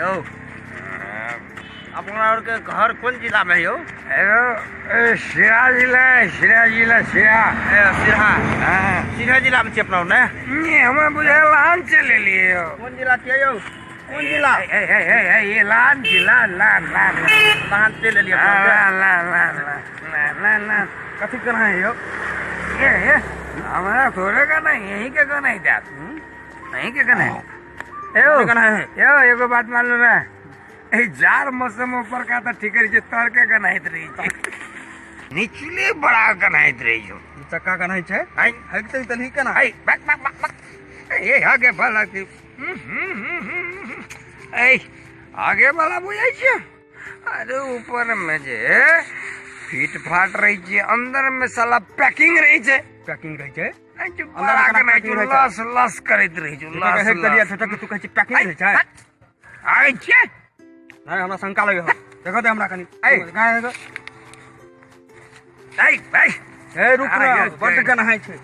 यो अपना के घर कौन जिला में यो? सिरा जिला है, सिरा जिला सिरा सिरहा। सिरहा जिला में अपना ने हमें बुझे लान चले लिए हो। कौन जिला थे यो? कौन जिला? ये लान जिला लान लान लान चले लिए लान लान लान लान लान कथी करना है यो? ये हमारा थोड़े का नहीं, यही के का नहीं था, नहीं के का नहीं यो करना है यो। एगो बात मालूम है, जार मौसम ऊपर का तो ठीक है, तर के का नहीं रही निचले बड़ा का नहीं रही जो चक्का का नहीं छे आई हकते तली के ना आई बक बक बक बक ये आगे भला की आई आगे भला बुझाई छे। अरे ऊपर में जे फीट फाट रही छे, अंदर में साला पैकिंग रही छे। पैकिंग रही छे जो बड़ा के नहीं जो लस लस करत रही जो लस एक तलिया छोटा के तू कह छी पैकिंग रही छे आई छे। नहीं हमरा शंका लगे हो देखो दे हमरा कनी आई गाय है आई भाई ए रुक ना बट के नहाय छे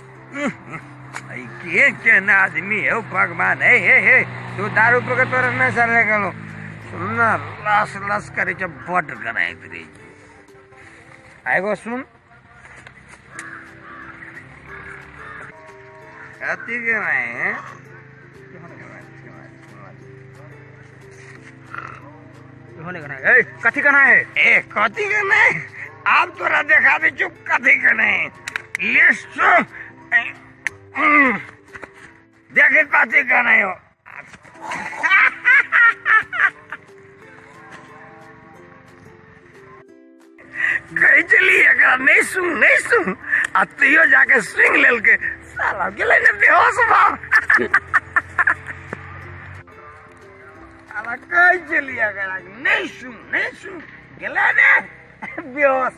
के ना आदमी है भगवान है हे तू दारू पके तोर में सरे गलो सुनना लस लस करे छ बट गनाई रे आएगो सुन कथी के नहीं होने का नहीं ए कथी करना है ए कथी के नहीं आप तोरा देखा दे चुप कथी के नहीं लिस्ट देखे कथी के नहीं हो कही चली एकरा नहीं सुन आ तुयो जाके स्विंग लेल के साला गेले ने बेहोश बा साला कही चली एकरा नहीं सुन गेले ने बेहोश